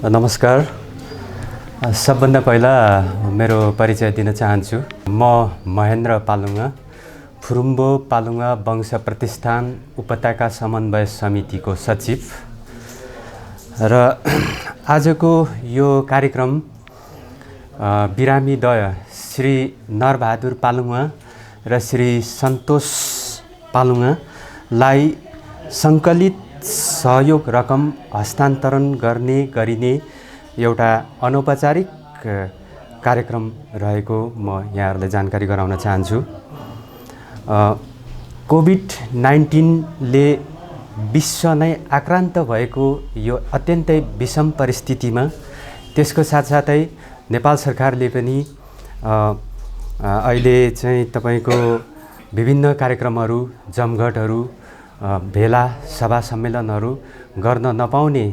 नमस्कार। सबभन्दा पहिला मेरो परिचय दिन चाहन्छु। म महेन्द्र पालुङा, फुरुम्बो पालुङा वंश प्रतिष्ठान उपत्यका समन्वय समितिको सचिव र आजको यो कार्यक्रम बिरामीद्वय श्री नरबहादुर पालुङा र श्री सन्तोष पालुङालाई सङ्कलित सहयोग रकम हस्तान्तरण गरिने एउटा अनौपचारिक कार्यक्रम रहेको म यहाँहरूलाई जानकारी गराउन चाहन्छु। कोभिड-19ले विश्व नै आक्रान्त भएको यो अत्यन्तै विषम परिस्थितिमा त्यसको साथसाथै नेपाल सरकारले पनि अहिले चाहिँ तपाईको विभिन्न कार्यक्रमहरू, जमघटहरू, भेला सभा सम्मेलनहरू गर्न नपाउने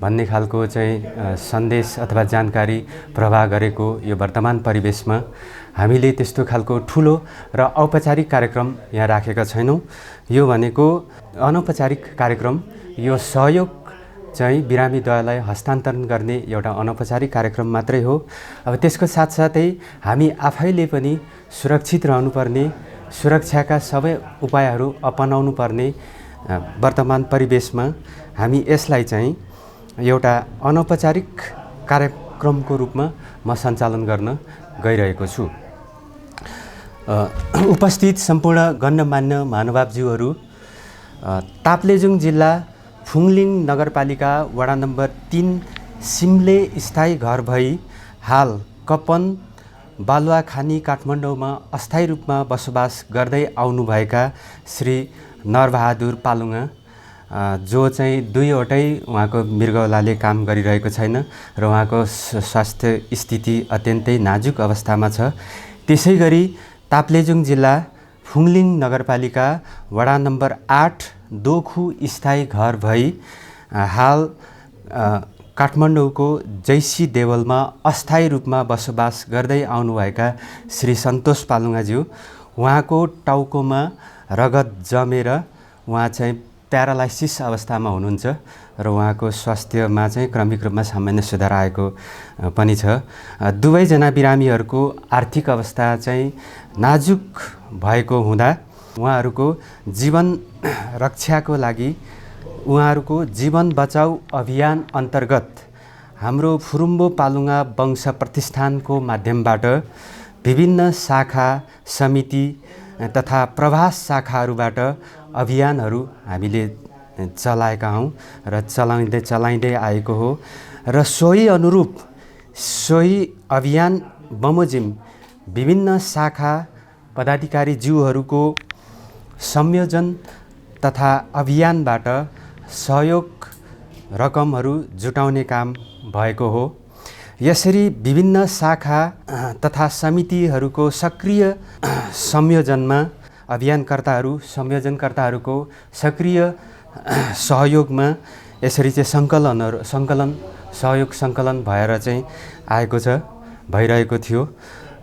भन्ने खालको चाहिँ सन्देश अथवा जानकारी प्रवाह गरेको यो वर्तमान परिवेशमा हामीले त्यस्तो खालको ठुलो र औपचारिक कार्यक्रम यहाँ राखेका छैनौँ। यो भनेको अनौपचारिक कार्यक्रम, यो सहयोग चाहिँ बिरामीद्वयलाई हस्तान्तरण गर्ने एउटा अनौपचारिक कार्यक्रम मात्रै हो। अब त्यसको साथसाथै हामी आफैले पनि सुरक्षित रहनुपर्ने, सुरक्षाका सबै उपायहरू अपनाउनु पर्ने वर्तमान परिवेशमा हामी यसलाई चाहिँ एउटा अनौपचारिक कार्यक्रमको रूपमा म सञ्चालन गर्न गइरहेको छु। उपस्थित सम्पूर्ण गण्यमान्य महानुभावज्यूहरू, ताप्लेजुङ जिल्ला फुङलिङ नगरपालिका वडा नम्बर 3 सिम्ले स्थायी घर भई हाल कपन बालुवाखानी काठमाडौँमा अस्थायी रूपमा बसोबास गर्दै आउनुभएका श्री नरबहादुर पालुङा, जो चाहिँ दुईवटै उहाँको मृगौलाले काम गरिरहेको छैन र उहाँको स्वास्थ्य स्थिति अत्यन्तै नाजुक अवस्थामा छ। त्यसै गरी ताप्लेजुङ जिल्ला फुङलिङ नगरपालिका वडा नम्बर 8 दोखु स्थायी घर भई हाल काठमाडौँको जैसी देवलमा अस्थायी रूपमा बसोबास गर्दै आउनुभएका श्री सन्तोष पालुङाज्यू, उहाँको टाउकोमा रगत जमेर उहाँ चाहिँ प्यारालाइसिस अवस्थामा हुनुहुन्छ र उहाँको स्वास्थ्यमा चाहिँ क्रमिक रूपमा सामान्य सुधार आएको पनि छ। दुवैजना बिरामीहरूको आर्थिक अवस्था चाहिँ नाजुक भएको हुँदा उहाँहरूको जीवन रक्षाको लागि उहाँहरूको जीवन बचाऊ अभियान अन्तर्गत हाम्रो फुरुम्बो पालुङा वंश प्रतिष्ठानको माध्यमबाट विभिन्न शाखा, समिति तथा प्रवास शाखाहरूबाट अभियानहरू हामीले चलाएका हौँ र चलाइँदै आएको हो र सोही अनुरूप सोही अभियान बमोजिम विभिन्न शाखा पदाधिकारीज्यूहरूको संयोजन तथा अभियानबाट सहयोग रकमहरू जुटाउने काम भएको हो। यसरी विभिन्न शाखा तथा समितिहरूको सक्रिय संयोजनमा संयोजनकर्ताहरूको सक्रिय सहयोगमा यसरी चाहिँ सङ्कलन भएर चाहिँ आएको छ, भइरहेको थियो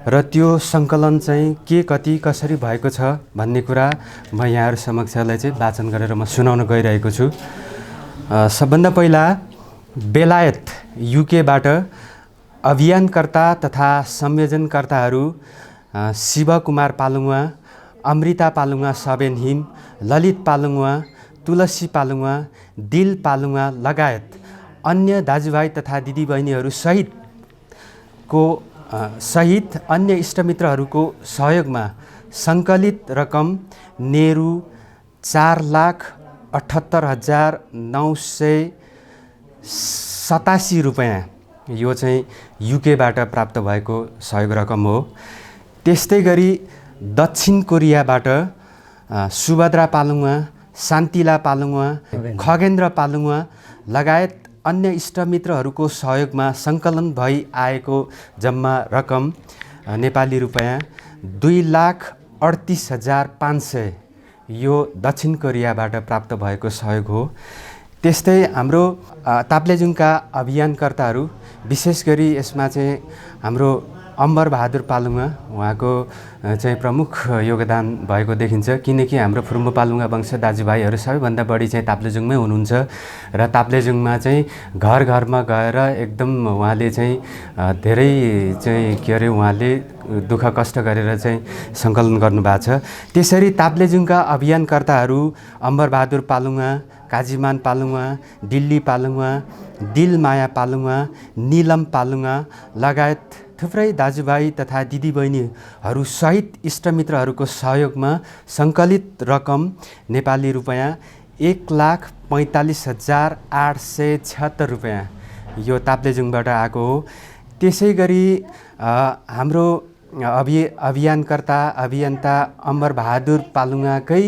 र त्यो सङ्कलन चाहिँ के कति कसरी भएको छ भन्ने कुरा म यहाँहरू समक्षलाई चाहिँ वाचन गरेर म सुनाउन गइरहेको छु। सबभन्दा पहिला बेलायत युकेबाट अभियानकर्ता तथा संयोजनकर्ताहरू शिवकुमार पालुङा, अमृता पालुङा सबेन हिम, ललित पालुङा, तुलसी पालुङा, दिल पालुङा लगायत अन्य दाजुभाइ तथा दिदीबहिनीहरू सहित अन्य इष्टमित्रहरूको सहयोगमा सङ्कलित रकम नेहरू 4,78,987 रुपैयाँ यो चाहिँ युकेबाट प्राप्त भएको सहयोग रकम हो। त्यस्तै गरी दक्षिण कोरियाबाट सुभद्रा पालुङा, शान्तिला पालुङा, खगेन्द्र पालुङा लगायत अन्य इष्टमित्रहरूको सहयोगमा सङ्कलन भई आएको जम्मा रकम नेपाली रुपैयाँ 2,38,500 यो दक्षिण कोरियाबाट प्राप्त भएको सहयोग हो। त्यस्तै हाम्रो ताप्लेजुङका अभियानकर्ताहरू, विशेष गरी यसमा चाहिँ हाम्रो अम्बरबहादुर पालुङा उहाँको चाहिँ प्रमुख योगदान भएको देखिन्छ, किनकि हाम्रो फुरुम्बो पालुङा वंश दाजुभाइहरू सबैभन्दा बढी चाहिँ ताप्लेजुङमै हुनुहुन्छ र ताप्लेजुङमा चाहिँ घर घरमा गएर एकदम उहाँले चाहिँ धेरै चाहिँ के अरे उहाँले दुःख कष्ट गरेर चाहिँ सङ्कलन गर्नुभएको छ। त्यसरी ताप्लेजुङका अभियानकर्ताहरू अम्बरबहादुर पालुङा, काजीमान पालुङा, दिल्ली पालुङा, दिलमाया पालुङा, निलम पालुङा लगायत थुप्रै दाजुभाइ तथा दिदीबहिनीहरू सहित इष्टमित्रहरूको सहयोगमा सङ्कलित रकम नेपाली रुपैयाँ 1,45,876 रुपैयाँ यो ताप्लेजुङबाट आएको हो। त्यसै गरी हाम्रो अभियानकर्ता अभियन्ता अम्बरबहादुर पालुङाकै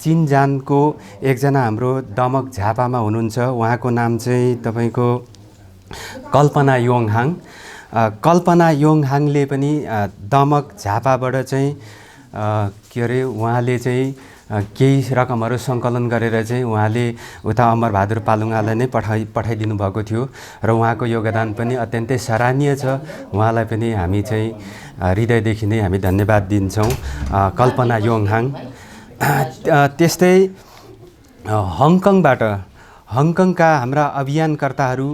चिनजानको एकजना हाम्रो दमक झापामा हुनुहुन्छ, उहाँको नाम चाहिँ तपाईँको कल्पना योङहाङ। कल्पना योङहाङले पनि दमक झापाबाट चाहिँ के अरे उहाँले चाहिँ केही रकमहरू सङ्कलन गरेर चाहिँ उहाँले उता अम्बरबहादुर पालुङालाई नै पठाइदिनु भएको थियो र उहाँको योगदान पनि अत्यन्तै सराहनीय छ। उहाँलाई पनि हामी चाहिँ हृदयदेखि नै हामी धन्यवाद दिन्छौँ, कल्पना योङहाङ। त्यस्तै हङकङका हाम्रा अभियानकर्ताहरू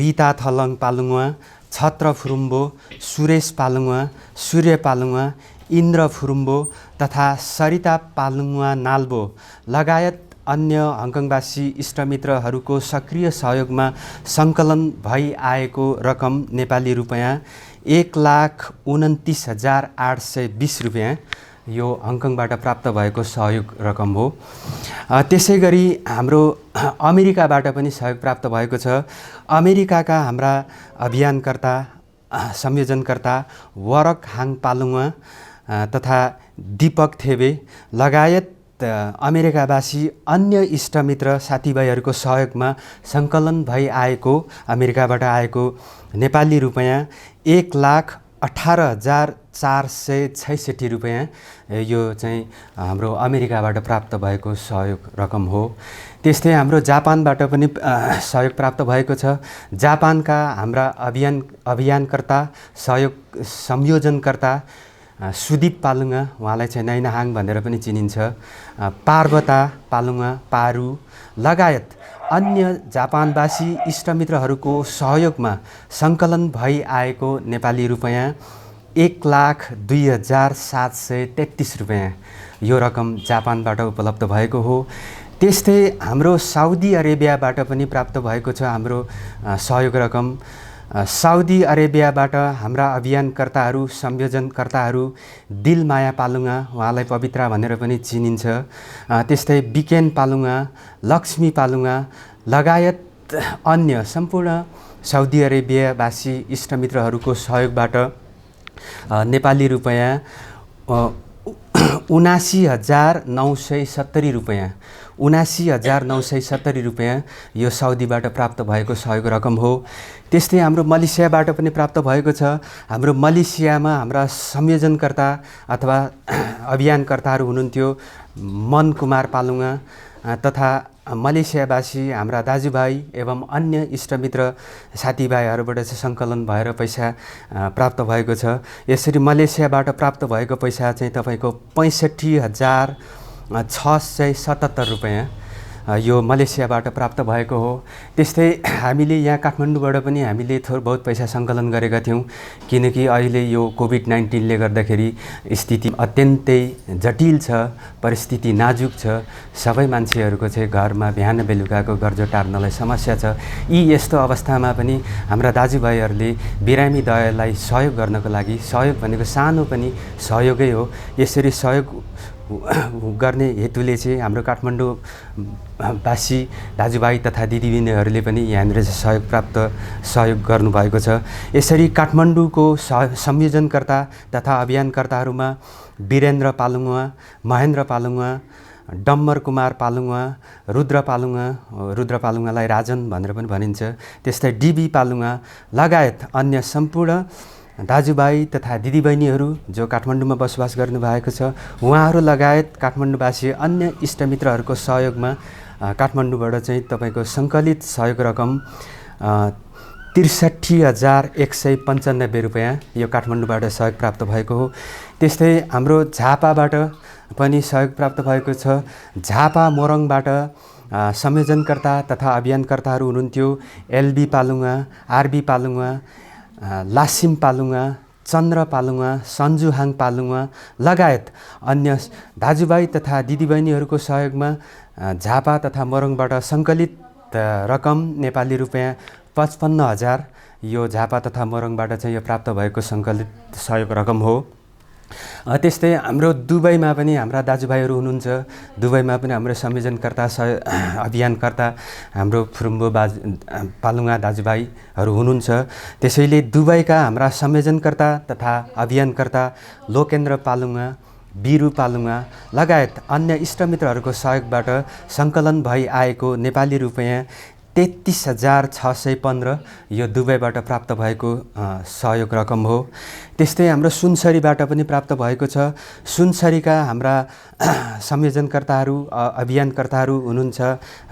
रिता थलङ पालुङा, छत्र फुरुम्बो, सुरेश पालुङा, सूर्य पालुङा, इन्द्र फुरुम्बो तथा सरिता पालुङा नाल्बो लगायत अन्य हङकङवासी इष्टमित्रहरूको सक्रिय सहयोगमा सङ्कलन भई आएको रकम नेपाली रुपैयाँ 1,29,820 रुपैयाँ यो हङकङबाट प्राप्त भएको सहयोग रकम हो। त्यसै गरी हाम्रो अमेरिकाबाट पनि सहयोग प्राप्त भएको छ। अमेरिकाका हाम्रा अभियानकर्ता संयोजनकर्ता वरक हाङ पालुङा तथा दीपक थेबे लगायत अमेरिकावासी अन्य इष्टमित्र साथीभाइहरूको सहयोगमा सङ्कलन भई आएको अमेरिकाबाट आएको नेपाली रुपैयाँ 1,18,466 रुपैयाँ यो चाहिँ हाम्रो अमेरिकाबाट प्राप्त भएको सहयोग रकम हो। त्यस्तै हाम्रो जापानबाट पनि सहयोग प्राप्त भएको छ। जापानका हाम्रा अभियानकर्ता संयोजनकर्ता सुदीप पालुङा, उहाँलाई चाहिँ नैनाहाङ भनेर पनि चिनिन्छ, पार्वता पालुङा, पारु लगायत अन्य जापानवासी इष्टमित्रहरूको सहयोगमा सङ्कलन भई आएको नेपाली रुपैयाँ 1,02,733 रुपैयाँ यो रकम जापानबाट उपलब्ध भएको हो। त्यस्तै हाम्रो साउदी अरेबियाबाट पनि प्राप्त भएको छ हाम्रो सहयोग रकम। साउदी अरेबियाबाट हाम्रा अभियानकर्ताहरू संयोजनकर्ताहरू दिलमाया पालुङा, उहाँलाई पवित्रा भनेर पनि चिनिन्छ, त्यस्तै बिकेन पालुङा, लक्ष्मी पालुङा लगायत अन्य सम्पूर्ण साउदी अरेबियावासी इष्टमित्रहरूको सहयोगबाट नेपाली रुपैयाँ 79,970 रुपैयाँ 79,970 रुपैयाँ यो साउदीबाट प्राप्त भएको सहयोग रकम हो। त्यस्तै हाम्रो मलेसियाबाट पनि प्राप्त भएको छ। हाम्रो मलेसियामा हाम्रा संयोजनकर्ता अथवा अभियानकर्ताहरू हुनुहुन्थ्यो मन कुमार पालुङा तथा मलेसियावासी हाम्रा दाजुभाइ एवं अन्य इष्टमित्र साथीभाइहरूबाट चाहिँ सङ्कलन भएर पैसा प्राप्त भएको छ। यसरी मलेसियाबाट प्राप्त भएको पैसा चाहिँ तपाईँको 65,677 रुपैयाँ यो मलेसियाबाट प्राप्त भएको हो। त्यस्तै हामीले यहाँ काठमाडौँबाट पनि हामीले थोर बहुत पैसा सङ्कलन गरेका थियौँ, किनकि अहिले यो कोभिड-19ले गर्दाखेरि स्थिति अत्यन्तै जटिल छ, परिस्थिति नाजुक छ, सबै मान्छेहरूको चाहिँ घरमा बिहान बेलुकाको गर्जो टार्नलाई समस्या छ। यस्तो अवस्थामा पनि हाम्रा दाजुभाइहरूले बिरामी दयालाई सहयोग गर्नको लागि, सहयोग भनेको सानो पनि सहयोगै हो, यसरी सहयोग गर्ने हेतुले चाहिँ हाम्रो काठमाडौँवासी दाजुभाइ तथा दिदीबहिनीहरूले पनि यहाँनिर सहयोग गर्नुभएको छ। यसरी काठमाडौँको संयोजनकर्ता तथा अभियानकर्ताहरूमा वीरेन्द्र पालुङा, महेन्द्र पालुङा, डम्बर कुमार पालुङा, रुद्र पालुङालाई राजन भनेर पनि भनिन्छ, त्यस्तै डिबी पालुङा लगायत अन्य सम्पूर्ण दाजुभाइ तथा दिदीबहिनीहरू जो काठमाडौँमा बसोबास गर्नुभएको छ, उहाँहरू लगायत काठमाडौँवासी अन्य इष्टमित्रहरूको सहयोगमा काठमाडौँबाट चाहिँ तपाईँको सङ्कलित सहयोग रकम ६३,१९५ रुपियाँ यो काठमाडौँबाट सहयोग प्राप्त भएको हो। त्यस्तै हाम्रो झापाबाट पनि सहयोग प्राप्त भएको छ। झापा मोरङबाट संयोजनकर्ता तथा अभियानकर्ताहरू हुनुहुन्थ्यो एलबी पालुङा, आरबी पालुङा, लासिम पालुङा, चन्द्र पालुङा, सन्जुहाङ पालुङा लगायत अन्य दाजुभाइ तथा दिदीबहिनीहरूको सहयोगमा झापा तथा मोरङबाट सङ्कलित रकम नेपाली रुपियाँ 55,000 यो झापा तथा मोरङबाट चाहिँ यो प्राप्त भएको सङ्कलित सहयोग रकम हो। त्यस्तै हाम्रो दुबईमा पनि हाम्रा दाजुभाइहरू हुनुहुन्छ। दुबईमा पनि हाम्रो संयोजनकर्ता अभियानकर्ता हाम्रो फुरुम्बो पालुङा दाजुभाइहरू हुनुहुन्छ। त्यसैले दुबईका हाम्रा संयोजनकर्ता तथा अभियानकर्ता लोकेन्द्र पालुङा, बिरु पालुङा लगायत अन्य इष्टमित्रहरूको सहयोगबाट सङ्कलन भई आएको नेपाली रुपियाँ 33,615 यो दुबईबाट प्राप्त भएको सहयोग रकम हो। त्यस्तै हाम्रो सुनसरीबाट पनि प्राप्त भएको छ। सुनसरीका हाम्रा संयोजनकर्ताहरू अभियानकर्ताहरू हुनुहुन्छ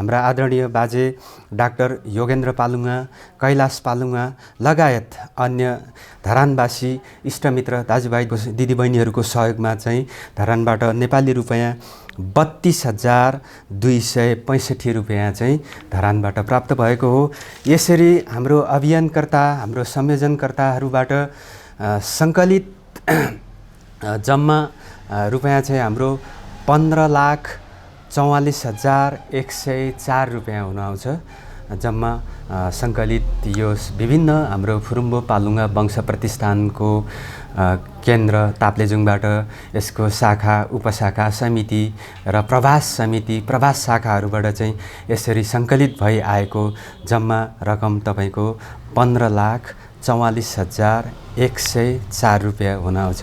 हाम्रा आदरणीय बाजे डाक्टर योगेन्द्र पालुङा, कैलाश पालुङा लगायत अन्य धरानवासी इष्टमित्र दाजुभाइ दिदीबहिनीहरूको सहयोगमा चाहिँ धरानबाट नेपाली रुपियाँ 32,265 रुपियाँ चाहिँ धरानबाट प्राप्त भएको हो। यसरी हाम्रो अभियानकर्ता हाम्रो संयोजनकर्ताहरूबाट सङ्कलित जम्मा रुपियाँ चाहिँ हाम्रो 15,44,104 रुपियाँ हुन आउँछ। जम्मा सङ्कलित यो विभिन्न हाम्रो फुरुम्बो पालुङा वंश प्रतिष्ठानको केन्द्र ताप्लेजुङबाट यसको शाखा उपशाखा समिति र प्रवास समिति प्रवास शाखाहरूबाट चाहिँ यसरी सङ्कलित भई आएको जम्मा रकम तपाईँको 15,44,104 रुपियाँ हुन आउँछ।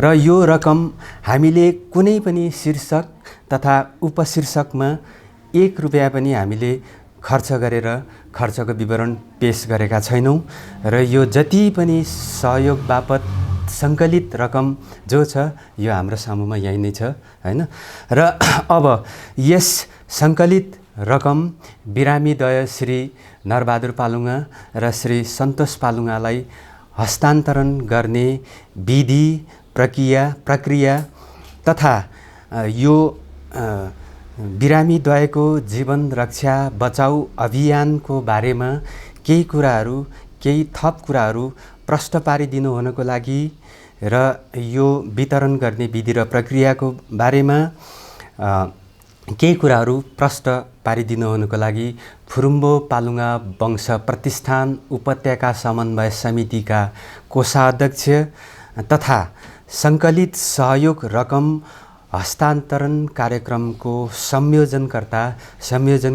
र यो रकम हामीले कुनै पनि शीर्षक तथा उपशीर्षकमा 1 रुपियाँ पनि हामीले खर्च गरेर खर्चको विवरण पेश गरेका छैनौँ। र यो जति पनि सहयोग बापत सङ्कलित रकम जो छ यो हाम्रो सामुमा यही नै छ हैन। र अब यस सङ्कलित रकम बिरामीद्वय श्री नरबहादुर पालुङा र श्री सन्तोष पालुङालाई हस्तान्तरण गर्ने विधि प्रक्रिया तथा यो बिरामीद्वयको जीवन रक्षा बचाउ अभियानको बारेमा केही थप कुराहरू प्रष्ट पारिदिनु हुनको लागि र यो वितरण गर्ने विधि र प्रक्रियाको बारेमा केही कुराहरू प्रष्ट पारिदिनु हुनको लागि फुरुम्बो पालुङा वंश प्रतिष्ठान उपत्यका समन्वय समितिका कोषाध्यक्ष तथा सङ्कलित सहयोग रकम हस्तान्तरण कार्यक्रमको संयोजन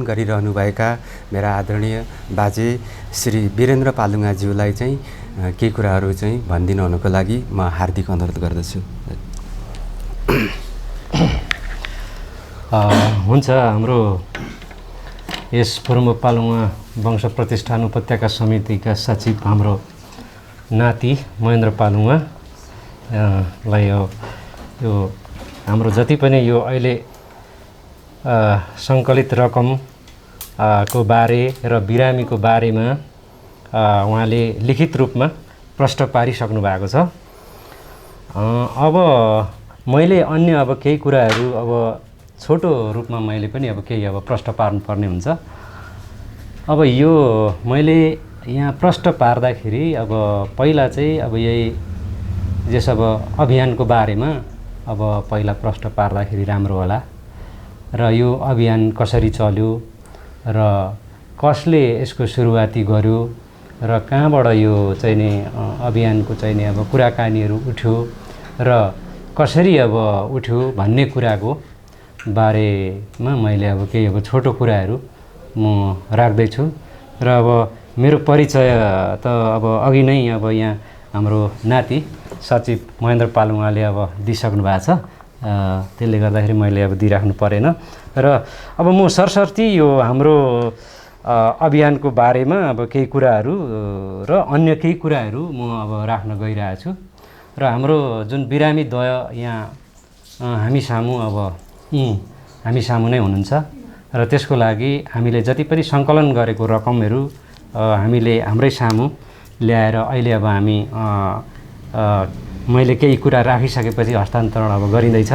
गरिरहनुभएका मेरा आदरणीय बाजे श्री वीरेन्द्र पालुङाज्यूलाई चाहिँ केही कुराहरू चाहिँ भनिदिनु हुनको लागि म हार्दिक अनुरोध गर्दछु। हुन्छ। हाम्रो यस फुरुम्बो पालुङा वंश प्रतिष्ठान उपत्यका समितिका सचिव हाम्रो नाति महेन्द्र पालुङा लाई यो हाम्रो जति पनि यो अहिले सङ्कलित रकम को बारे र बिरामीको बारेमा उहाँले लिखित रूपमा प्रष्ट पारिसक्नु भएको छ। अब मैले अन्य अब केही कुराहरू अब छोटो रूपमा मैले पनि अब केही अब प्रष्ट पार्नुपर्ने हुन्छ। अब यो मैले यहाँ प्रष्ट पार्दाखेरि अब पहिला चाहिँ अब यही जस अब अभियानको बारेमा अब पहिला प्रष्ट पार्दाखेरि राम्रो होला र यो अभियान कसरी चल्यो र कसले यसको सुरुवाती गर्यो र कहाँबाट यो चाहिँ नि अभियानको चाहिँ नि अब कुराकानीहरू उठ्यो र कसरी अब उठ्यो भन्ने कुराको बारेमा मैले अब केही अब छोटो कुराहरू म राख्दैछु। र अब मेरो परिचय त अब अघि नै अब यहाँ हाम्रो नाति सचिव महेन्द्र पालुङाले अब दिइसक्नु भएको छ, त्यसले गर्दाखेरि मैले अब दिइराख्नु परेन। र अब म सरसर्ती यो हाम्रो अभियानको बारेमा अब केही कुराहरू र अन्य केही कुराहरू म अब राख्न गइरहेको छु। र हाम्रो जुन बिरामीद्वय यहाँ हामी सामु नै हुनुहुन्छ र त्यसको लागि हामीले जति पनि सङ्कलन गरेको रकमहरू हामीले हाम्रै सामु ल्याएर अहिले अब हामी मैले केही कुरा राखिसकेपछि हस्तान्तरण अब गरिँदैछ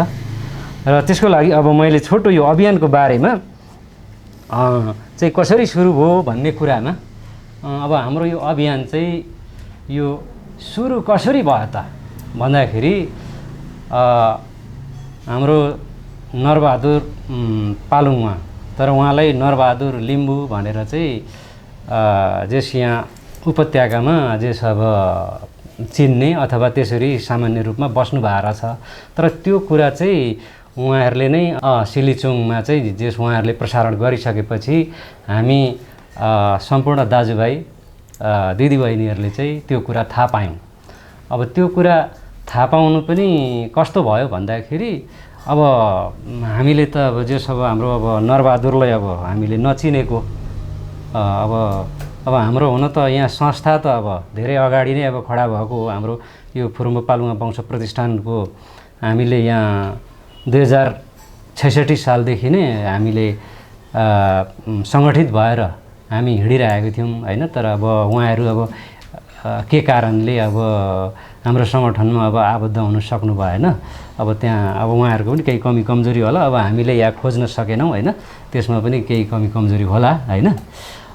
र त्यसको लागि अब मैले छोटो यो अभियानको बारेमा चाहिँ कसरी सुरु भयो भन्ने कुरामा अब हाम्रो यो अभियान चाहिँ यो सुरु कसरी भयो त भन्दाखेरि हाम्रो नरबहादुर पालुङमा, तर उहाँलाई नरबहादुर लिम्बू भनेर चाहिँ जेस यहाँ उपत्यकामा जेस अब चिन्ने अथवा त्यसरी सामान्य रूपमा बस्नु भएको छ। तर त्यो कुरा चाहिँ उहाँहरूले नै सिलिचोङमा चाहिँ जेस उहाँहरूले प्रसारण गरिसकेपछि हामी सम्पूर्ण दाजुभाइ दिदीबहिनीहरूले चाहिँ त्यो कुरा थाहा पायौँ। अब त्यो कुरा थाहा पाउनु पनि कस्तो भयो भन्दाखेरि अब हामीले त अब जेस अब हाम्रो अब नरबहादुरलाई अब हामीले नचिनेको अब हाम्रो हुन त यहाँ संस्था त अब धेरै अगाडि नै अब खडा भएको हो। हाम्रो यो फुरुम्बो पालुङमा वंश प्रतिष्ठानको हामीले यहाँ 2066 सालदेखि नै हामीले सङ्गठित भएर हामी हिँडिरहेको थियौँ होइन। तर अब उहाँहरू अब के कारणले अब हाम्रो सङ्गठनमा अब आबद्ध हुन सक्नु भएन। अब त्यहाँ अब उहाँहरूको पनि केही कमी कमजोरी होला, अब हामीले यहाँ खोज्न सकेनौँ होइन, त्यसमा पनि केही कमी कमजोरी होला होइन।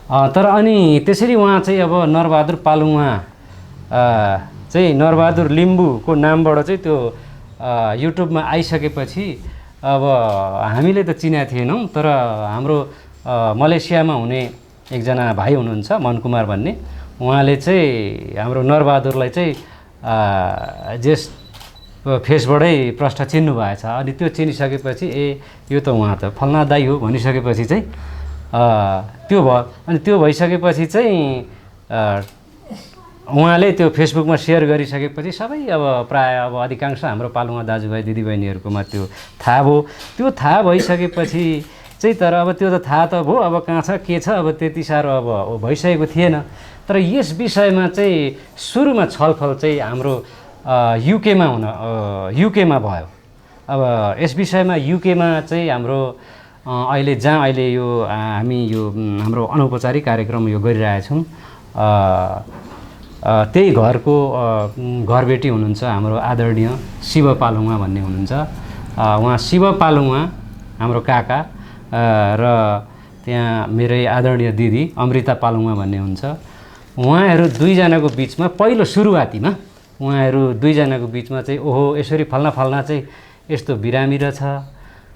तर अनि त्यसरी उहाँ चाहिँ अब नरबहादुर पालुङमा चाहिँ नरबहादुर लिम्बूको नामबाट चाहिँ त्यो युट्युबमा आइसकेपछि अब हामीले त चिनेका थिएनौँ। तर हाम्रो मलेसियामा हुने एकजना भाइ हुनुहुन्छ मनकुमार भन्ने, उहाँले चाहिँ हाम्रो नरबहादुरलाई चाहिँ जेस फेसबाटै प्रष्ट चिन्नु भएछ। अनि त्यो चिनिसकेपछि यो त उहाँ त फल्ना दाई हो भनिसकेपछि चाहिँ त्यो भयो। अनि त्यो भइसकेपछि चाहिँ उहाँले त्यो फेसबुकमा सेयर गरिसकेपछि सबै अब प्रायः अब अधिकांश हाम्रो पालुङमा दाजुभाइ दिदीबहिनीहरूकोमा त्यो थाहा भयो। त्यो थाहा भइसकेपछि चाहिँ तर अब त्यो त थाहा त भयो, अब कहाँ छ के छ अब त्यति साह्रो अब भइसकेको थिएन। तर यस विषयमा चाहिँ सुरुमा छलफल चाहिँ हाम्रो युकेमा भयो। अब यस विषयमा युकेमा चाहिँ हाम्रो अहिले जहाँ अहिले यो हामी यो हाम्रो अनौपचारिक कार्यक्रम यो गरिरहेछौँ, त्यही घरको घरबेटी हुनुहुन्छ हाम्रो आदरणीय शिव पालुङमा भन्ने हुनुहुन्छ। उहाँ शिव पालुङमा हाम्रो काका र त्यहाँ मेरै आदरणीय दिदी अमृता पालुङमा भन्ने हुन्छ। उहाँहरू दुईजनाको बिचमा पहिलो सुरुवातीमा उहाँहरू दुईजनाको बिचमा चाहिँ ओहो यसरी फल्ना चाहिँ यस्तो बिरामी रहेछ।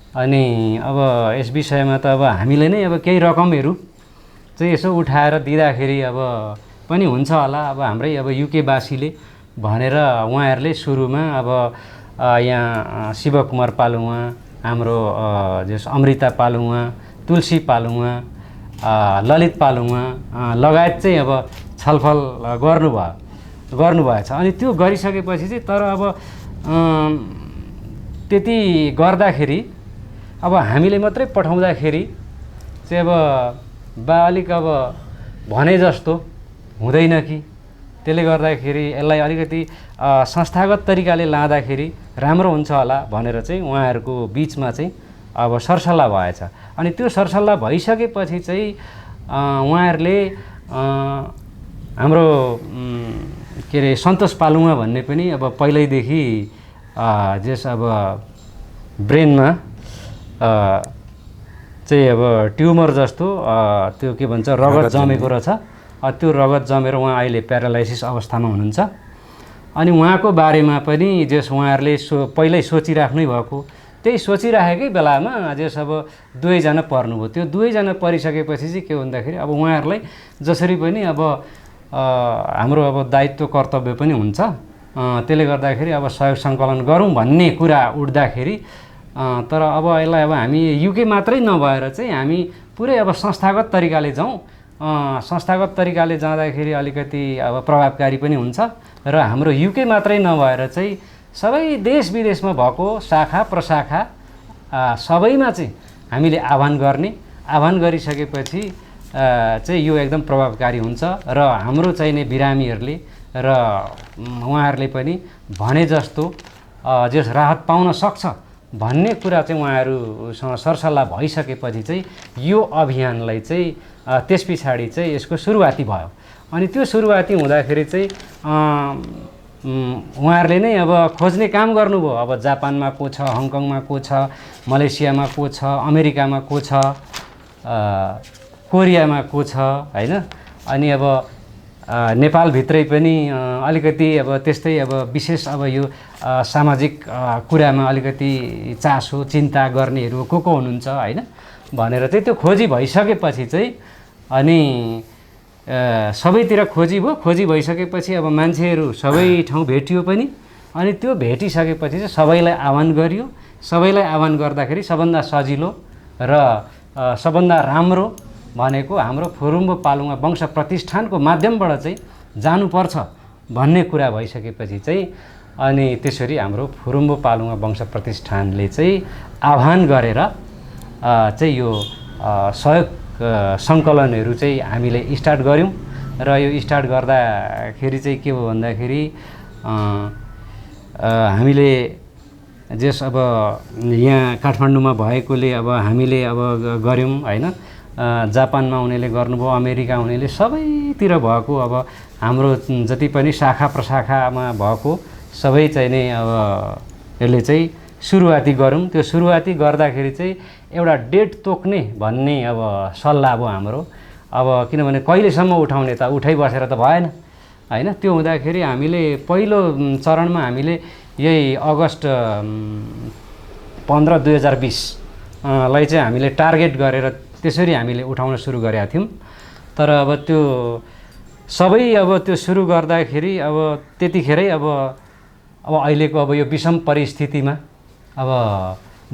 अनि अब यस विषयमा त अब हामीले नै अब केही रकमहरू चाहिँ यसो उठाएर दिँदाखेरि अब पनि हुन्छ होला, अब हाम्रै अब युकेवासीले भनेर उहाँहरूले सुरुमा अब यहाँ शिवकुमार पालुङमा, हाम्रो जस अमृता पालुङमा, तुलसी पालुङमा, ललित पालुङमा लगायत चाहिँ अब छलफल गर्नुभएछ। अनि त्यो गरिसकेपछि चाहिँ तर अब त्यति गर्दाखेरि अब हामीले मात्रै पठाउँदाखेरि चाहिँ अब अलिक अब भने जस्तो हुँदैन कि, त्यसले गर्दाखेरि यसलाई अलिकति संस्थागत तरिकाले लाँदाखेरि राम्रो हुन्छ होला भनेर चाहिँ उहाँहरूको बिचमा चाहिँ अब सरसल्लाह भएछ। अनि त्यो सरसल्लाह भइसकेपछि चाहिँ उहाँहरूले हाम्रो के अरे सन्तोष पालुङमा भन्ने पनि अब पहिल्यैदेखि जस अब ब्रेनमा चाहिँ अब ट्युमर जस्तो त्यो के भन्छ रगत जमेको रहेछ। त्यो रगत जमेर उहाँ अहिले प्यारालाइसिस अवस्थामा हुनुहुन्छ। अनि उहाँको बारेमा पनि जस उहाँहरूले पहिल्यै सोचिराख्नै भएको, त्यही सोचिराखेकै बेलामा जस अब दुवैजना पर्नुभयो। त्यो दुवैजना परिसकेपछि चाहिँ के भन्दाखेरि अब उहाँहरूलाई जसरी पनि अब हाम्रो अब दायित्व कर्तव्य पनि हुन्छ, त्यसले गर्दाखेरि अब सहयोग सङ्कलन गरौँ भन्ने कुरा उठ्दाखेरि तर अब यसलाई अब हामी युके मात्रै नभएर चाहिँ हामी पुरै अब संस्थागत तरिकाले जाउँ। संस्थागत तरिकाले जाँदाखेरि अलिकति अब प्रभावकारी पनि हुन्छ र हाम्रो युके मात्रै नभएर चाहिँ सबै देश विदेशमा भएको शाखा प्रशाखा सबैमा चाहिँ हामीले आह्वान गरिसकेपछि चाहिँ यो एकदम प्रभावकारी हुन्छ र हाम्रो चाहिने बिरामीहरूले र उहाँहरूले पनि भने जस्तो जस राहत पाउन सक्छ भन्ने कुरा चाहिँ उहाँहरूसँग सरसल्लाह भइसकेपछि चाहिँ यो अभियानलाई चाहिँ त्यस पछाडि चाहिँ यसको सुरुवाती भयो। अनि त्यो सुरुवाती हुँदाखेरि चाहिँ उहाँहरूले नै अब खोज्ने काम गर्नुभयो। अब जापानमा को छ, हङकङमा को छ, मलेसियामा को छ, अमेरिकामा को छ, कोरियामा को छ हैन। अनि अब नेपालभित्रै पनि अलिकति अब त्यस्तै अब विशेष अब यो सामाजिक कुरामा अलिकति चासो चिन्ता गर्नेहरू को हुनुहुन्छ हैन भनेर चाहिँ त्यो खोजी भइसकेपछि चाहिँ अनि सबैतिर खोजी भयो। खोजी भइसकेपछि अब मान्छेहरू सबै ठाउँ भेटियो पनि। अनि त्यो भेटिसकेपछि चाहिँ सबैलाई आह्वान गरियो। सबैलाई आह्वान गर्दाखेरि सबभन्दा सजिलो र सबभन्दा राम्रो भनेको हाम्रो फुरुम्बो पालुङा वंश प्रतिष्ठानको माध्यमबाट चाहिँ जानुपर्छ भन्ने कुरा भइसकेपछि चाहिँ अनि त्यसरी हाम्रो फुरुम्बो पालुङा वंश प्रतिष्ठानले चाहिँ आह्वान गरेर चाहिँ यो सहयोग सङ्कलनहरू चाहिँ हामीले स्टार्ट गऱ्यौँ। र यो स्टार्ट गर्दाखेरि चाहिँ के भयो भन्दाखेरि हामीले जस अब यहाँ काठमाडौँमा भएकोले अब हामीले अब गऱ्यौँ हैन। जापानमा हुनेले गर्नुभयो, अमेरिका हुनेले सबैतिर भएको अब हाम्रो जति पनि शाखा प्रशाखामा भएको सबै चाहिँ नै अब यसले चाहिँ सुरुवाती गरौँ। त्यो सुरुवाती गर्दाखेरि चाहिँ एउटा डेट तोक्ने भन्ने अब सल्लाह अब हाम्रो। अब किनभने कहिलेसम्म उठाउने त उठाइबसेर त भएन हैन। त्यो हुँदाखेरि हामीले पहिलो चरणमा हामीले यही अगस्त 15, 2020 लाई चाहिँ हामीले टार्गेट गरेर त्यसरी हामीले उठाउन सुरु गरेका थियौँ। तर अब त्यो सबै अब त्यो सुरु गर्दाखेरि अब त्यतिखेरै अब अहिलेको अब यो विषम परिस्थितिमा अब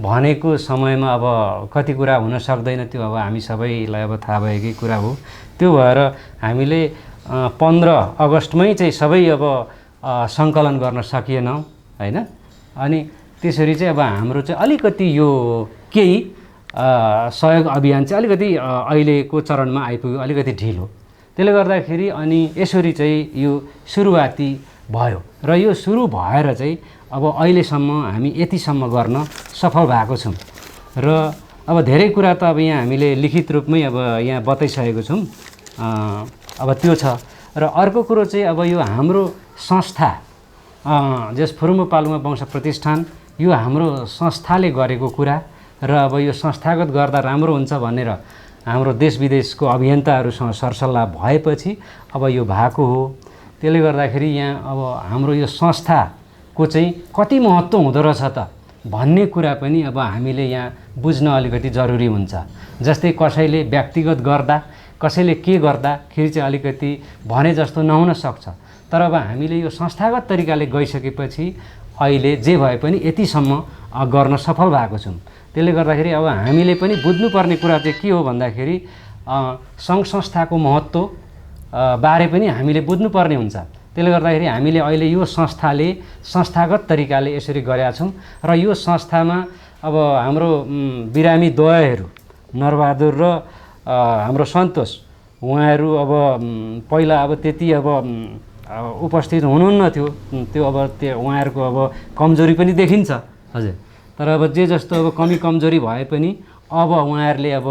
भनेको समयमा अब कति कुरा हुन सक्दैन, त्यो अब हामी सबैलाई अब थाहा भएकै कुरा हो। त्यो भएर हामीले 15 अगस्तमै चाहिँ सबै अब सङ्कलन गर्न सकिएनौँ हैन। अनि त्यसरी चाहिँ अब हाम्रो चाहिँ अलिकति यो केही सहयोग अभियान चाहिँ अलिकति अहिलेको चरणमा आइपुग्यो, अलिकति ढिलो। त्यसले गर्दाखेरि अनि यसरी चाहिँ यो सुरुवाती भयो र यो सुरु भएर चाहिँ अब अहिलेसम्म हामी यतिसम्म गर्न सफल भएको छौँ। र अब धेरै कुरा त अब यहाँ हामीले लिखित रूपमै अब यहाँ बताइसकेको छौँ। अब त्यो छ। र अर्को कुरो चाहिँ अब यो हाम्रो संस्था जस फुरुम्बो पालुङा वंश प्रतिष्ठान यो हाम्रो संस्थाले गरेको कुरा र अब यो संस्थागत गर्दा राम्रो हुन्छ भनेर हाम्रो देश विदेशको अभियन्ताहरूसँग सरसल्लाह भएपछि अब यो भएको हो। त्यसले गर्दाखेरि यहाँ अब हाम्रो यो संस्थाको चाहिँ कति महत्त्व हुँदो रहेछ त भन्ने कुरा पनि अब हामीले यहाँ बुझ्न अलिकति जरुरी हुन्छ। जस्तै कसैले व्यक्तिगत गर्दा कसैले के गर्दाखेरि चाहिँ अलिकति भने जस्तो नहुन सक्छ। तर अब हामीले यो संस्थागत तरिकाले गइसकेपछि अहिले जे भए पनि यतिसम्म गर्न सफल भएको छौँ। त्यसले गर्दाखेरि अब हामीले पनि बुझ्नुपर्ने कुरा चाहिँ के हो भन्दाखेरि सङ्घ संस्थाको महत्त्व बारे पनि हामीले बुझ्नुपर्ने हुन्छ। त्यसले गर्दाखेरि हामीले अहिले यो संस्थाले संस्थागत तरिकाले यसरी गरेका छौँ। र यो संस्थामा अब हाम्रो बिरामी द्वयहरू नरबहादुर र हाम्रो सन्तोष उहाँहरू अब पहिला अब त्यति अब उपस्थित हुनुहुन्न थियो। त्यो अब त्यो उहाँहरूको अब कमजोरी पनि देखिन्छ हजुर। तर अब जे जस्तो अब कमी कमजोरी भए पनि अब उहाँहरूले अब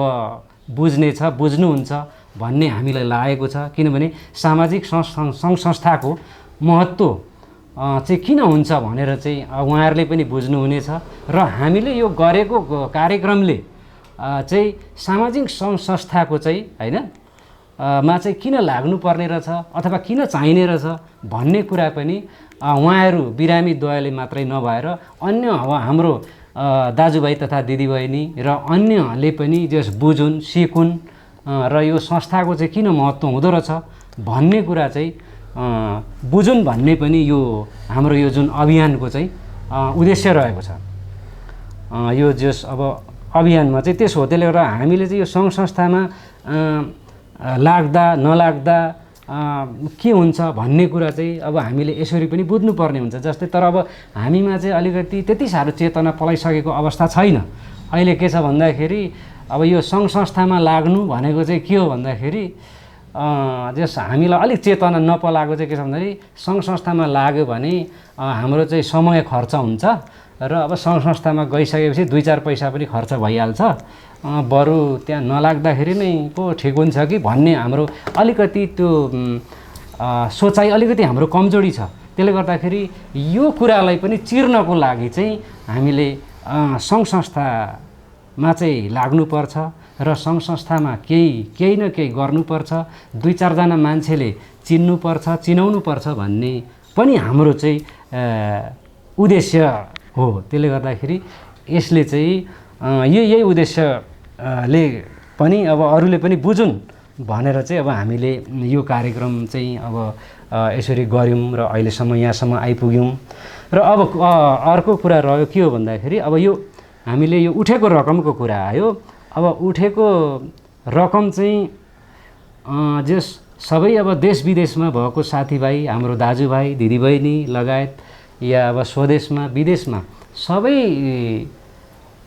बुझ्नेछ बुझ्नुहुन्छ भन्ने हामीलाई लागेको छ। किनभने सामाजिक सङ्घ संस्थाको महत्त्व चाहिँ किन हुन्छ भनेर चाहिँ उहाँहरूले पनि बुझ्नुहुनेछ। र हामीले यो गरेको कार्यक्रमले चाहिँ सामाजिक सङ्घ संस्थाको चाहिँ हैन मा चाहिँ किन लाग्नुपर्ने रहेछ अथवा किन चाहिने रहेछ भन्ने कुरा पनि उहाँहरू बिरामी द्वयले मात्रै नभएर अन्य हाम्रो दाजुभाइ तथा दिदीबहिनी र अन्यले पनि जस बुझुन् सिकुन् र यो संस्थाको चाहिँ किन महत्त्व हुँदो रहेछ भन्ने कुरा चाहिँ बुझुन् भन्ने पनि यो हाम्रो यो जुन अभियानको चाहिँ उद्देश्य रहेको छ। यो जस अब अभियानमा चाहिँ त्यसो हो। त्यसले गर्दा हामीले चाहिँ यो सङ्घ संस्थामा लाग्दा नलाग्दा के हुन्छ भन्ने कुरा चाहिँ अब हामीले यसरी पनि बुझ्नुपर्ने हुन्छ। जस्तै तर अब हामीमा चाहिँ अलिकति त्यति साह्रो चेतना पलाइसकेको अवस्था छैन। अहिले के छ भन्दाखेरि अब यो सङ्घ संस्थामा लाग्नु भनेको चाहिँ के हो भन्दाखेरि जस हामीलाई अलिक चेतना नपलाएको चाहिँ के छ भन्दाखेरि सङ्घ संस्थामा लाग्यो भने हाम्रो चाहिँ समय खर्च हुन्छ र अब सङ्घ संस्थामा गइसकेपछि 2-4 पैसा पनि खर्च भइहाल्छ, बरु त्यहाँ नलाग्दाखेरि नै पो ठिक हुन्छ कि भन्ने हाम्रो अलिकति त्यो सोचाइ अलिकति हाम्रो कमजोरी छ। त्यसले गर्दाखेरि यो कुरालाई पनि चिर्नको लागि चाहिँ हामीले सङ्घ संस्थामा चाहिँ लाग्नुपर्छ र सङ्घ संस्थामा केही न केही गर्नुपर्छ, 2-4 जना मान्छेले चिन्नुपर्छ, चिनाउनुपर्छ भन्ने पनि हाम्रो चाहिँ उद्देश्य हो। त्यसले गर्दाखेरि यसले चाहिँ यही उद्देश्यले पनि अब अरूले पनि बुझुन् भनेर चाहिँ अब हामीले यो कार्यक्रम चाहिँ अब यसरी गऱ्यौँ र अहिलेसम्म यहाँसम्म आइपुग्यौँ। र अब अर्को कुरा रह्यो के हो भन्दाखेरि अब यो हामीले यो उठेको रकमको कुरा आयो। अब उठेको रकम चाहिँ जस सबै अब देश विदेशमा भएको साथीभाइ, हाम्रो दाजुभाइ दिदीबहिनी लगायत या अब स्वदेशमा विदेशमा सबै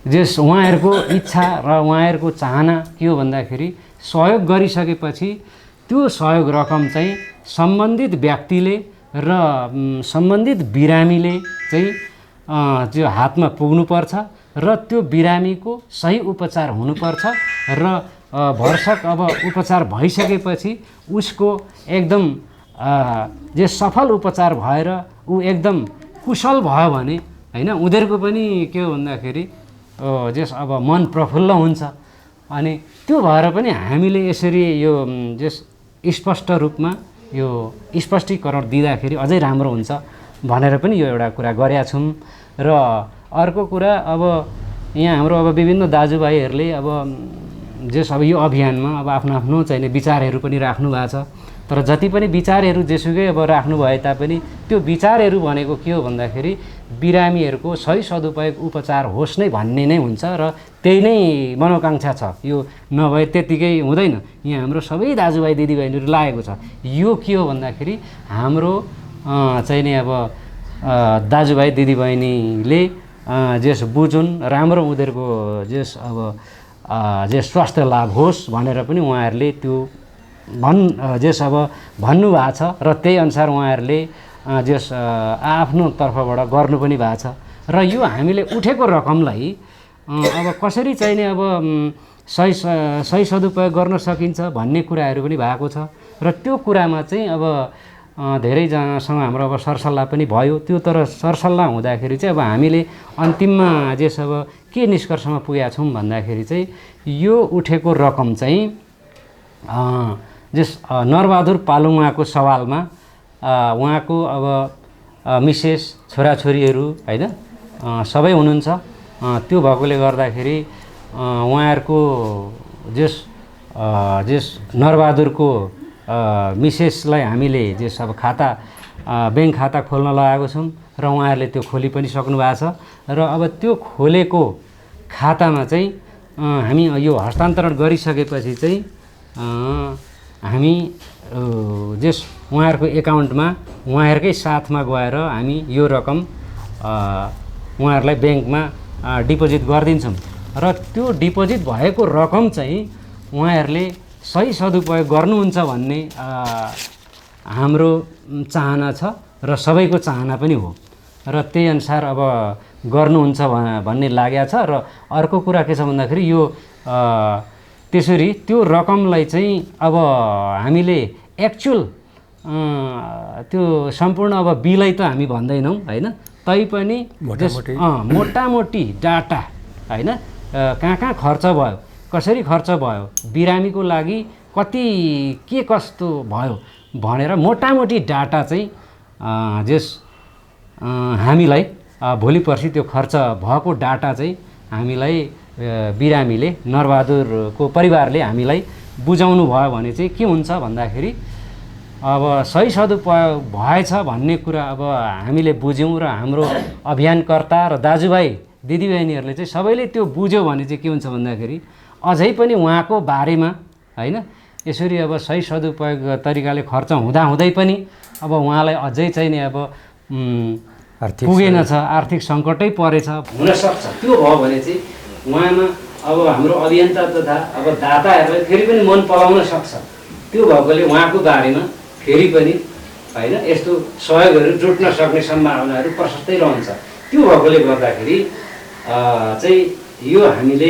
जस उहाँहरूको इच्छा र उहाँहरूको चाहना के हो भन्दाखेरि सहयोग गरिसकेपछि त्यो सहयोग रकम चाहिँ सम्बन्धित व्यक्तिले र सम्बन्धित बिरामीले चाहिँ त्यो हातमा पुग्नुपर्छ र त्यो बिरामीको सही उपचार हुनुपर्छ र भरसक अब उपचार भइसकेपछि उसको एकदम जे सफल उपचार भएर ऊ एकदम कुशल भयो भने हैन उनीहरूको पनि के हो भन्दाखेरि जस अब मन प्रफुल्ल हुन्छ। अनि त्यो भएर पनि हामीले यसरी यो जस स्पष्ट रूपमा यो स्पष्टीकरण दिँदाखेरि अझै राम्रो हुन्छ भनेर पनि यो एउटा कुरा गरेका छौँ। र अर्को कुरा अब यहाँ हाम्रो अब विभिन्न दाजुभाइहरूले अब जस अब यो अभियानमा अब आफ्नो आफ्नो चाहिने विचारहरू पनि राख्नु भएको छ। तर जति पनि विचारहरू जेसुकै अब राख्नु भए तापनि त्यो विचारहरू भनेको के हो भन्दाखेरि बिरामीहरूको सही सदुपयोग उपचार होस् नै भन्ने नै हुन्छ र त्यही नै मनोकांक्षा छ। यो नभए त्यतिकै हुँदैन। यहाँ हाम्रो सबै दाजुभाइ दिदीबहिनीहरू लागेको छ। यो के हो भन्दाखेरि हाम्रो चाहिँ नि अब दाजुभाइ दिदीबहिनीले जस बुझुन् राम्रो उनीहरूको जस अब जे स्वास्थ्य लाभ होस् भनेर पनि उहाँहरूले त्यो जस अब भन्नुभएको छ र त्यही अनुसार उहाँहरूले जस आफ्नो तर्फबाट गर्नु पनि भएको छ। र यो हामीले उठेको रकमलाई अब कसरी चाहिने अब सही सदुपयोग गर्न सकिन्छ भन्ने कुराहरू पनि भएको छ। र त्यो कुरामा चाहिँ अब धेरैजनासँग हाम्रो अब सरसल्लाह पनि भयो। त्यो तर सरसल्लाह हुँदाखेरि चाहिँ अब हामीले अन्तिममा जस अब के निष्कर्षमा पुगेका छौँ भन्दाखेरि चाहिँ यो उठेको रकम चाहिँ जस नरबहादुर पालुङ उहाँको सवालमा उहाँको अब मिसेस छोराछोरीहरू हैन सबै हुनुहुन्छ। त्यो भएकोले गर्दाखेरि उहाँहरूको जस नरबहादुरको मिसेसलाई हामीले जस अब खाता ब्याङ्क खाता खोल्न लगाएको छौँ र उहाँहरूले त्यो खोली पनि सक्नु भएको छ। र अब त्यो खोलेको खातामा चाहिँ हामी यो हस्तान्तरण गरिसकेपछि चाहिँ हामी जस उहाँहरूको एकाउन्टमा उहाँहरूकै साथमा गएर हामी यो रकम उहाँहरूलाई ब्याङ्कमा डिपोजिट गरिदिन्छौँ। र त्यो डिपोजिट भएको रकम चाहिँ उहाँहरूले सही सदुपयोग गर्नुहुन्छ भन्ने हाम्रो चाहना छ र सबैको चाहना पनि हो। र त्यही अनुसार अब गर्नुहुन्छ भन्ने लागेको छ। र अर्को कुरा के छ भन्दाखेरि यो त्यसरी त्यो रकमलाई चाहिँ अब हामीले एक्चुअल त्यो सम्पूर्ण अब बिलै त हामी भन्दैनौँ हैन, तैपनि मोटामोटी डाटा हैन कहाँ खर्च भयो, कसरी खर्च भयो, बिरामीको लागि कति के कस्तो भयो भनेर मोटामोटी डाटा चाहिँ जस हामीलाई भोलि पर्सि त्यो खर्च भएको डाटा चाहिँ हामीलाई बिरामीले नरबहादुरको परिवारले हामीलाई बुझाउनु भयो भने चाहिँ के हुन्छ भन्दाखेरि अब सही सदुपयोग भएछ भन्ने कुरा अब हामीले बुझ्यौँ र हाम्रो अभियानकर्ता र दाजुभाइ दिदीबहिनीहरूले चाहिँ सबैले त्यो बुझ्यो भने चाहिँ के हुन्छ भन्दाखेरि अझै पनि उहाँको बारेमा हैन यसरी अब सही सदुपयोग तरिकाले खर्च हुँदाहुँदै पनि अब उहाँलाई अझै चाहिँ नि अब पुगेन छ, आर्थिक सङ्कटै परेछ हुनसक्छ। त्यो भयो भने चाहिँ उहाँमा अब हाम्रो अभियन्ता तथा अब दाताहरूलाई फेरि पनि मन पलाउन सक्छ। त्यो भएकोले उहाँको बारेमा फेरि पनि होइन यस्तो सहयोगहरू जुट्न सक्ने सम्भावनाहरू प्रशस्तै रहन्छ। त्यो भएकोले गर्दाखेरि चाहिँ यो हामीले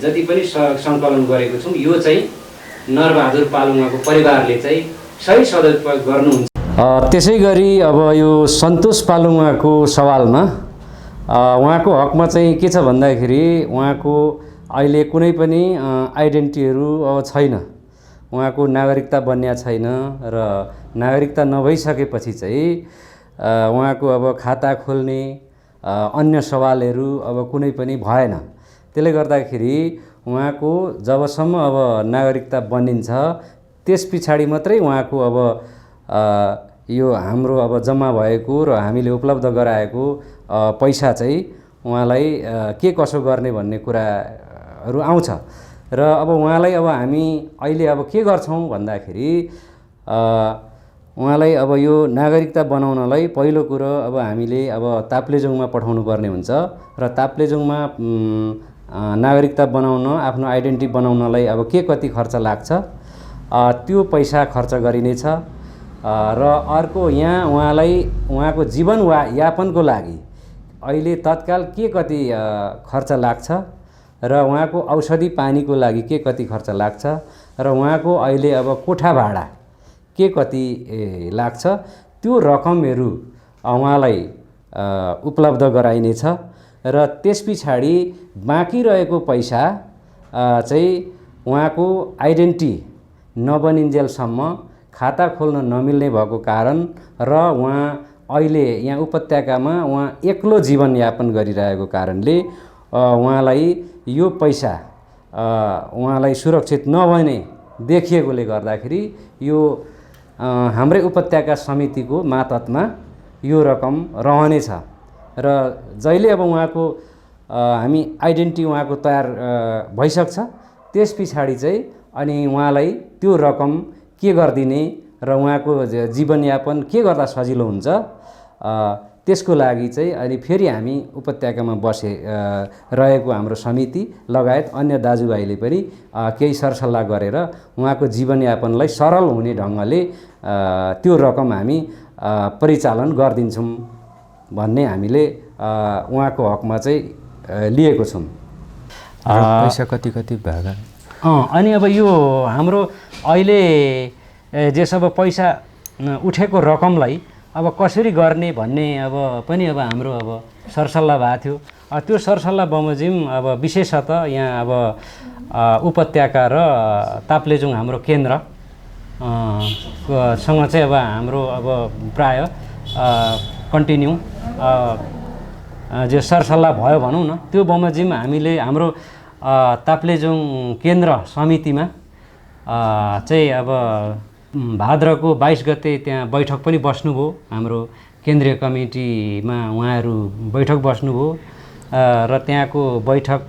जति पनि सङ्कलन गरेको छौँ यो चाहिँ नरबहादुर पालुङाको परिवारले चाहिँ सही सदुपयोग गर्नुहुन्छ। त्यसै गरी अब यो सन्तोष पालुङाको सवालमा उहाँको हकमा चाहिँ के छ भन्दाखेरि उहाँको अहिले कुनै पनि आइडेन्टिटीहरू अब छैन, उहाँको नागरिकता बन्या छैन र नागरिकता नभइसकेपछि चाहिँ उहाँको अब खाता खोल्ने अन्य सवालहरू अब कुनै पनि भएन। त्यसले गर्दाखेरि उहाँको जबसम्म अब नागरिकता बनिन्छ त्यस पछाडि मात्रै उहाँको अब यो हाम्रो अब जम्मा भएको र हामीले उपलब्ध गराएको पैसा चाहिँ उहाँलाई के कसो गर्ने भन्ने कुराहरू आउँछ। र अब उहाँलाई अब हामी अहिले अब के गर्छौँ भन्दाखेरि उहाँलाई अब यो नागरिकता बनाउनलाई पहिलो कुरो अब हामीले अब ताप्लेजुङमा पठाउनु पर्ने हुन्छ र ताप्लेजुङमा नागरिकता बनाउन आफ्नो आइडेन्टिटी बनाउनलाई अब के कति खर्च लाग्छ त्यो पैसा खर्च गरिनेछ। र अर्को यहाँ उहाँलाई उहाँको जीवन यापनको लागि अहिले तत्काल के कति खर्च लाग्छ र उहाँको औषधि पानीको लागि के कति खर्च लाग्छ र उहाँको अहिले अब कोठा भाडा के कति लाग्छ त्यो रकमहरू उहाँलाई उपलब्ध गराइनेछ। र त्यस पछाडि बाँकी रहेको पैसा चाहिँ उहाँको आइडेन्टिटी नबनिन्जेलसम्म खाता खोल्न नमिल्ने भएको कारण र उहाँ अहिले यहाँ उपत्यकामा उहाँ एक्लो जीवनयापन गरिरहेको कारणले उहाँलाई यो पैसा उहाँलाई सुरक्षित नभने देखिएकोले गर्दाखेरि यो हाम्रै उपत्यका समितिको मातहतमा यो रकम रहनेछ र जहिले अब उहाँको हामी आइडेन्टिटी उहाँको तयार भइसक्छ त्यस पछाडि चाहिँ अनि उहाँलाई त्यो रकम के गरिदिने र उहाँको जीवनयापन के गर्दा सजिलो हुन्छ त्यसको लागि चाहिँ अनि फेरि हामी उपत्यकामा रहेको हाम्रो समिति लगायत अन्य दाजुभाइले पनि केही सरसल्लाह गरेर उहाँको जीवनयापनलाई सरल हुने ढङ्गले त्यो रकम हामी परिचालन गरिदिन्छौँ भन्ने हामीले उहाँको हकमा चाहिँ लिएको छौँ। पैसा कति कति भागा अनि अब यो हाम्रो अहिले जे सब पैसा उठेको रकमलाई अब कसरी गर्ने भन्ने अब पनि अब हाम्रो अब सरसल्लाह भएको थियो। त्यो सरसल्लाह बमोजिम अब विशेषतः यहाँ अब उपत्यका र ताप्लेजुङ हाम्रो केन्द्र सँग चाहिँ अब हाम्रो अब प्राय कन्टिन्यू जो सरसल्लाह भयो भनौँ न त्यो बमोजिम हामीले हाम्रो ताप्लेजुङ केन्द्र समितिमा चाहिँ अब भाद्रको 22 गते त्यहाँ बैठक पनि बस्नुभयो। हाम्रो केन्द्रीय कमिटीमा उहाँहरू बैठक बस्नुभयो र त्यहाँको बैठक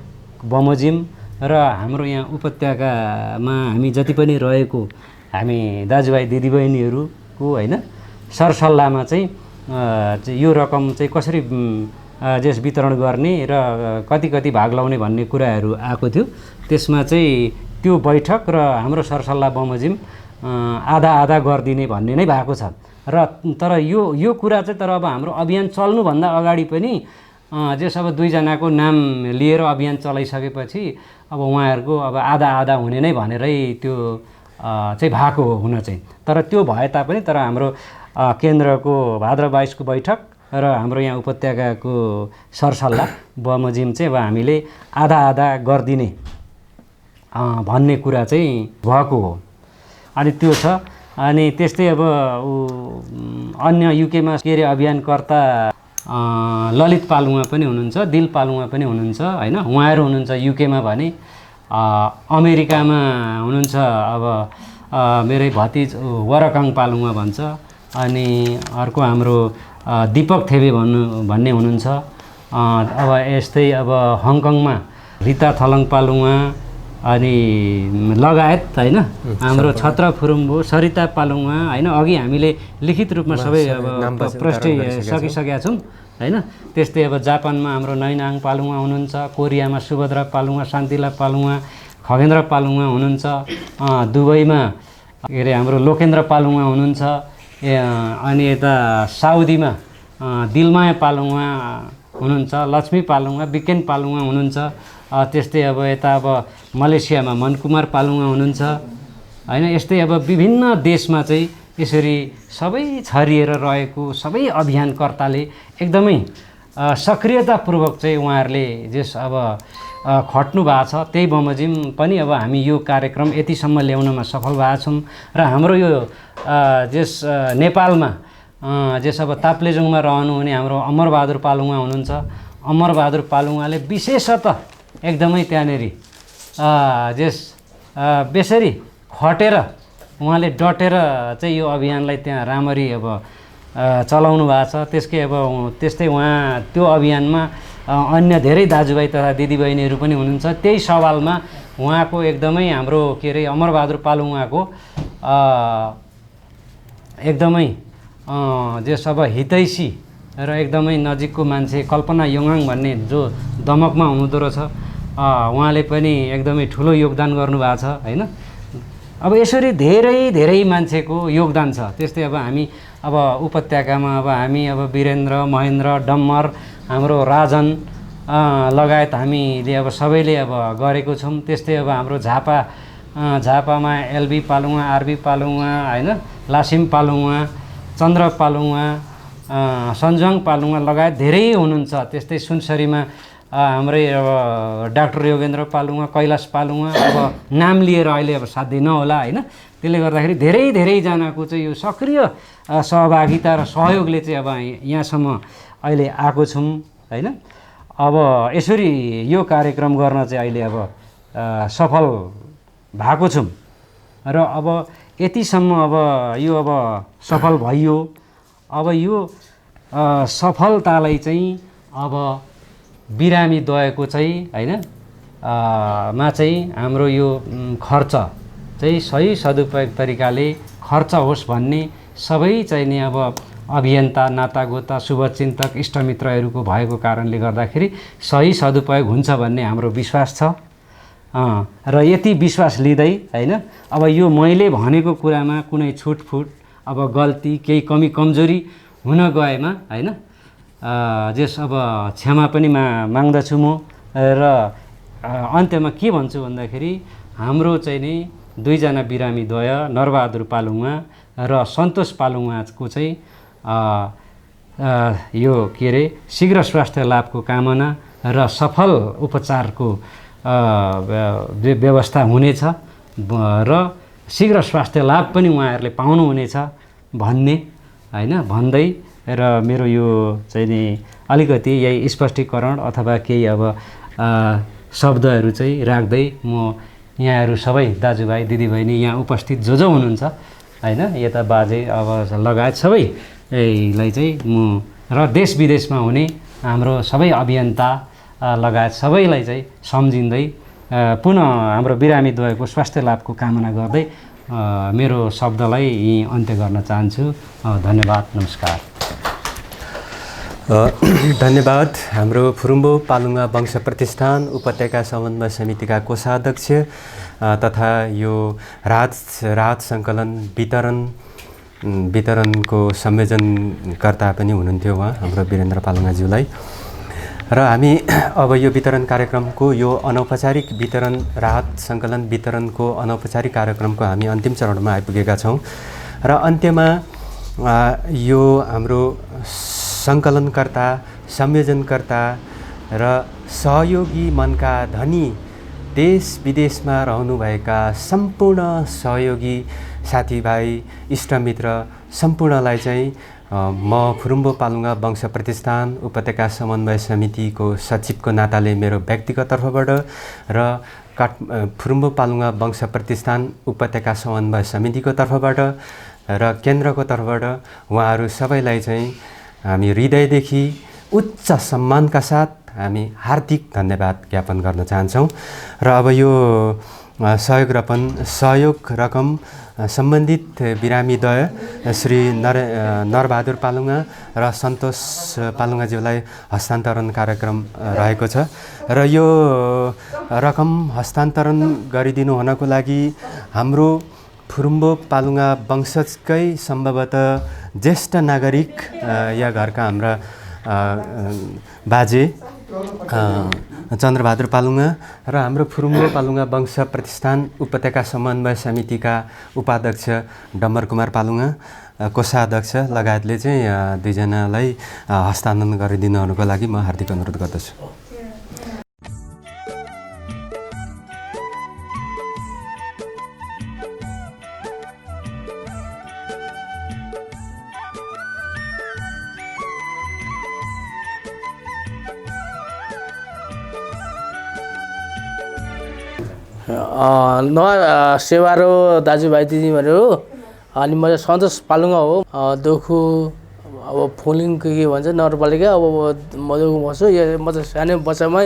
बमोजिम र हाम्रो यहाँ उपत्यकामा हामी जति पनि रहेको हामी दाजुभाइ दिदीबहिनीहरूको होइन सरसल्लाहमा चाहिँ यो रकम चाहिँ कसरी जस वितरण गर्ने र कति कति भाग लाउने भन्ने कुराहरू आएको थियो। त्यसमा चाहिँ त्यो बैठक र हाम्रो सरसल्लाह बमोजिम आधा आधा गरिदिने भन्ने नै भएको छ र तर यो कुरा चाहिँ तर अब हाम्रो अभियान चल्नुभन्दा अगाडि पनि जस अब दुईजनाको नाम लिएर अभियान चलाइसकेपछि अब उहाँहरूको अब आधा आधा हुने नै भनेरै त्यो चाहिँ भएको हो हुन चाहिँ। तर त्यो भए तापनि तर हाम्रो केन्द्रको भाद्र 22 को बैठक र हाम्रो यहाँ उपत्यकाको सरसल्लाह बमोजिम चाहिँ अब हामीले आधा आधा गरिदिने भन्ने कुरा चाहिँ भएको हो। अनि त्यो छ। अनि त्यस्तै अब अन्य युकेमा के अरे अभियानकर्ता ललित पालुङा पनि हुनुहुन्छ, दिल पालुङा पनि हुनुहुन्छ होइन। उहाँहरू हुनुहुन्छ युकेमा भने अमेरिकामा हुनुहुन्छ अब मेरै भतिज वरकाङ पालुङा भन्छ। अनि अर्को हाम्रो दीपक थेबे भन्ने हुनुहुन्छ। अब यस्तै अब हङकङमा रिता थलङ पालुङा अनि लगायत होइन हाम्रो छत्र फुरुम्बो सरिता पालुङा होइन। अघि हामीले लिखित रूपमा सबै अब प्रस्टिसकेका छौँ होइन। त्यस्तै अब जापानमा हाम्रो नैनाङ पालुङा हुनुहुन्छ, कोरियामा सुभद्रा पालुङा, शान्तिला पालुङा, खगेन्द्र पालुङा हुनुहुन्छ, दुबईमा के अरे हाम्रो लोकेन्द्र पालुङ उहाँ हुनुहुन्छ, अनि यता साउदीमा दिलमाया पालुङ उहाँ हुनुहुन्छ, लक्ष्मी पालुङ उहाँ, विकेन पालुङ उहाँ हुनुहुन्छ। त्यस्तै अब यता अब मलेसियामा मनकुमार पालुङ उहाँ हुनुहुन्छ होइन। यस्तै अब विभिन्न देशमा चाहिँ यसरी सबै छरिएर रहेको सबै अभियानकर्ताले एकदमै सक्रियतापूर्वक चाहिँ उहाँहरूले जस अब खट्नु भएको छ। त्यही बमोजिम पनि अब हामी यो कार्यक्रम यतिसम्म ल्याउनमा सफल भएका छौँ। र हाम्रो यो जस नेपालमा जस अब ताप्लेजुङमा रहनुहुने हाम्रो अमरबहादुर पालुङ उहाँ हुनुहुन्छ। अमरबहादुर पालुङ उहाँले विशेषतः एकदमै त्यहाँनेरि जस बेसरी खटेर उहाँले डटेर चाहिँ यो अभियानलाई त्यहाँ राम्ररी अब चलाउनु भएको छ। त्यस्तै उहाँ त्यो अभियानमा अन्य धेरै दाजुभाइ तथा दिदीबहिनीहरू पनि हुनुहुन्छ। त्यही सवालमा उहाँको एकदमै हाम्रो के अरे अमरबहादुर पालुङ उहाँको एकदमै जस अब हितैषी र एकदमै नजिकको मान्छे कल्पना योङाङ भन्ने जो दमकमा हुनुहुँदो रहेछ, उहाँले पनि एकदमै ठुलो योगदान गर्नुभएको छ होइन। अब यसरी धेरै मान्छेको योगदान छ। त्यस्तै अब हामी अब उपत्यकामा अब हामी अब वीरेन्द्र, महेन्द्र, डम्मर, हाम्रो राजन लगायत हामीले अब सबैले अब गरेको छौँ। त्यस्तै अब हाम्रो झापामा एलबी पालुङ, आरबी पालुङ होइन, लासिम पालुङ, चन्द्र पालुङ, सन्जुङ पालुङ लगायत धेरै हुनुहुन्छ। त्यस्तै सुनसरीमा हाम्रै अब डाक्टर योगेन्द्र पालुङ, कैलाश पालुङ अब नाम लिएर अहिले अब साध्य नहोला होइन। त्यसले गर्दाखेरि धेरैजनाको चाहिँ यो सक्रिय सहभागिता र सहयोगले चाहिँ अब यहाँसम्म अहिले आएको छौँ होइन। अब यसरी यो कार्यक्रम गर्न चाहिँ अहिले अब सफल भएको छौँ। र अब यतिसम्म अब यो अब सफल भइयो। अब यो सफलतालाई चाहिँ अब बिरामी दयको चाहिँ होइन मा चाहिँ हाम्रो यो खर्च चाहिँ सही सदुपयोग तरिकाले खर्च होस् भन्ने सबै चाहिँ नि अब अभियन्ता, नातागोता, शुभचिन्तक, इष्टमित्रहरूको भएको कारणले गर्दाखेरि सही सदुपयोग हुन्छ भन्ने हाम्रो विश्वास छ। र यति विश्वास लिँदै होइन अब यो मैले भनेको कुरामा कुनै छुटफुट अब गल्ती केही कमी कमजोरी हुन गएमा होइन जस अब क्षमा पनि माग्दछु म। र अन्त्यमा के भन्छु भन्दाखेरि हाम्रो चाहिँ नि दुईजना बिरामी द्वय नरबहादुर पालुङ र सन्तोष पालुङ को चाहिँ यो के अरे शीघ्र स्वास्थ्य लाभको कामना र सफल उपचारको व्यवस्था हुनेछ र शीघ्र स्वास्थ्य लाभ पनि उहाँहरूले पाउनुहुनेछ भन्ने होइन भन्दै र मेरो यो चाहिँ नि अलिकति यही स्पष्टीकरण अथवा केही अब शब्दहरू चाहिँ राख्दै म यहाँहरू सबै दाजुभाइ दिदीबहिनी यहाँ उपस्थित जो हुनुहुन्छ होइन यता बाजे अब लगायत सबैलाई चाहिँ म र देश विदेशमा हुने हाम्रो सबै अभियन्ता लगायत सबैलाई चाहिँ सम्झिँदै पुनः हाम्रो बिरामी द्वयको स्वास्थ्य लाभको कामना गर्दै मेरो शब्दलाई यहीँ अन्त्य गर्न चाहन्छु। धन्यवाद, नमस्कार। धन्यवाद। हाम्रो फुरुम्बो पालुङा वंश प्रतिष्ठान उपत्यका समन्वय समितिका कोषाध्यक्ष तथा यो राहत सङ्कलन वितरणको संयोजनकर्ता पनि हुनुहुन्थ्यो उहाँ हाम्रो वीरेन्द्र पालुङाज्यूलाई। र हामी अब यो वितरण कार्यक्रमको यो अनौपचारिक वितरण राहत सङ्कलन वितरणको अनौपचारिक कार्यक्रमको हामी अन्तिम चरणमा आइपुगेका छौँ। र अन्त्यमा यो हाम्रो सङ्कलनकर्ता, संयोजनकर्ता र सहयोगी मनका धनी देश विदेशमा रहनुभएका सम्पूर्ण सहयोगी साथीभाइ, इष्टमित्र सम्पूर्णलाई चाहिँ म फुरुम्बो पालुङा वंश प्रतिष्ठान उपत्यका समन्वय समितिको सचिवको नाताले मेरो व्यक्तिगत तर्फबाट र फुरुम्बो पालुङा वंश प्रतिष्ठान उपत्यका समन्वय समितिको तर्फबाट र केन्द्रको तर्फबाट उहाँहरू सबैलाई चाहिँ हामी हृदयदेखि उच्च सम्मानका साथ हामी हार्दिक धन्यवाद ज्ञापन गर्न चाहन्छौँ। र अब यो सहयोग रकम सम्बन्धित बिरामीद्वय श्री नरबहादुर पालुङा र सन्तोष पालुङाज्यूलाई हस्तान्तरण कार्यक्रम रहेको छ। र यो रकम हस्तान्तरण गरिदिनु हुनको लागि हाम्रो फुरुम्बो पालुङा वंशजकै सम्भवतः ज्येष्ठ नागरिक या घरका हाम्रा बाजे चन्द्रबहादुर पालुङा र हाम्रो फुरुम्बो पालुङा वंश प्रतिष्ठान उपत्यका समन्वय समितिका उपाध्यक्ष डम्बर कुमार पालुङा कोषाध्यक्ष लगायतले चाहिँ दुईजनालाई हस्तान्तरण गरिदिनुको लागि म हार्दिक अनुरोध गर्दछु। सेवारो दाजुभाइ दिदीबहिनीहरू अनि म चाहिँ सन्तोष पालुङा हो। दोखु अब फुलिङ के भन्छ नगरपालिका अब म बस्छु। म चाहिँ सानो बच्चामै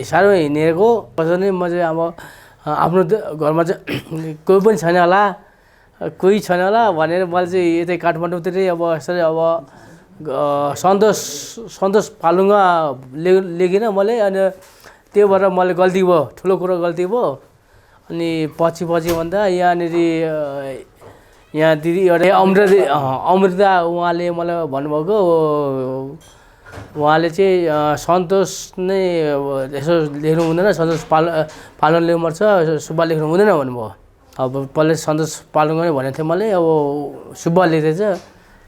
साह्रो हिँडेको बच्चा नै म चाहिँ अब आफ्नो घरमा चाहिँ कोही पनि छैन होला भनेर मैले चाहिँ यतै काठमाडौँतिरै अब यसरी अब सन्तोष पालुङा लेखिनँ मैले। अनि त्यो भएर मैले गल्ती भयो, ठुलो कुरो गल्ती भयो। अनि पछि भन्दा यहाँनिर यहाँ दिदी एउटा अमृता उहाँले मलाई भन्नुभएको उहाँले चाहिँ सन्तोष नै यसो लेख्नु हुँदैन, सन्तोष पालुङ लेख्नुपर्छ, सुब्बा लेख्नु हुँदैन भन्नुभयो। अब पहिला सन्तोष पालुङ नै भनेको थिएँ मैले, अब सुब्बा लेख्दैछ।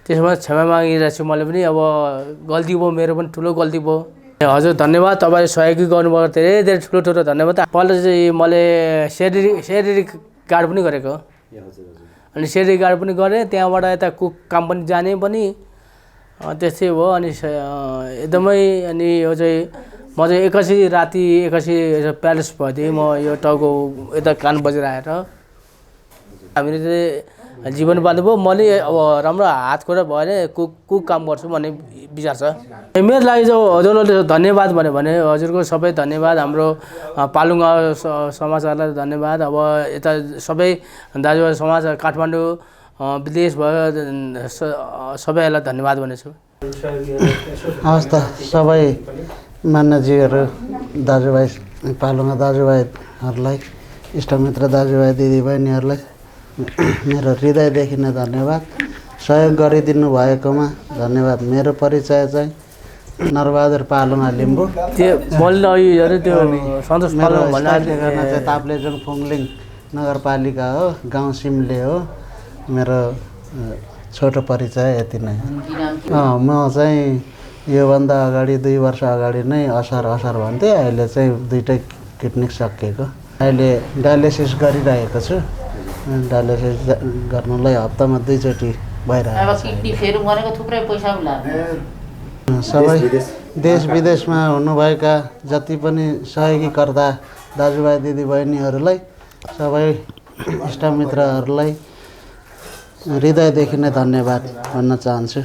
त्यसमा क्षमा मागिरहेको छु मैले पनि। अब गल्ती भयो, मेरो पनि ठुलो गल्ती भयो। हजुर धन्यवाद, तपाईँले सहयोगी गर्नुभयो, धेरै ठुलो धन्यवाद। पहिला चाहिँ मैले सेलेरी कार्ड पनि गरेको, अनि सेलेरी कार्ड पनि गरेँ। त्यहाँबाट यता कुक काम पनि जाने पनि त्यस्तै भयो। अनि एकदमै अनि यो चाहिँ म चाहिँ राति 81 प्यालेस भइदिएँ। म यो टाउको यता कान बजेर आएर हामीले चाहिँ जीवन बाँध्नु भयो। मैले अब राम्रो हात खुट्टा भएन, कुक काम गर्छु भन्ने विचार छ। मेरो लागि चाहिँ हजुरहरूले धन्यवाद भन्यो भने हजुरको सबै धन्यवाद, हाम्रो पालुङा समाजहरूलाई धन्यवाद। अब यता सबै दाजुभाइ समाज काठमाडौँ विदेश भयो सबैलाई धन्यवाद भनेछु। हवस् त, सबै मान्यजीहरू दाजुभाइ पालुङा दाजुभाइहरूलाई, इष्टमित्र दाजुभाइ दिदीबहिनीहरूलाई मेरो हृदयदेखि नै धन्यवाद। सहयोग गरिदिनु भएकोमा धन्यवाद। मेरो परिचय चाहिँ नरबहादुर पालुङा लिम्बू। त्यो सन्तोष पालुङ ठेगाना चाहिँ ताप्लेजुङ फुङलिङ नगरपालिका हो, गाउँ सिमले हो। मेरो छोटो परिचय यति नै। म चाहिँ योभन्दा अगाडि 2 वर्ष अगाडि नै असार भन्थे। अहिले चाहिँ 2टै किडनी सकिएको। अहिले डायलिसिस गरिरहेको छु। डायलिसिस गर्नलाई हप्तामा 2 चोटि भइरहेको छ। सबै देश विदेशमा हुनुभएका जति पनि सहयोगीकर्ता दाजुभाइ दिदीबहिनीहरूलाई, सबै इष्टमित्रहरूलाई हृदयदेखि नै धन्यवाद भन्न चाहन्छु।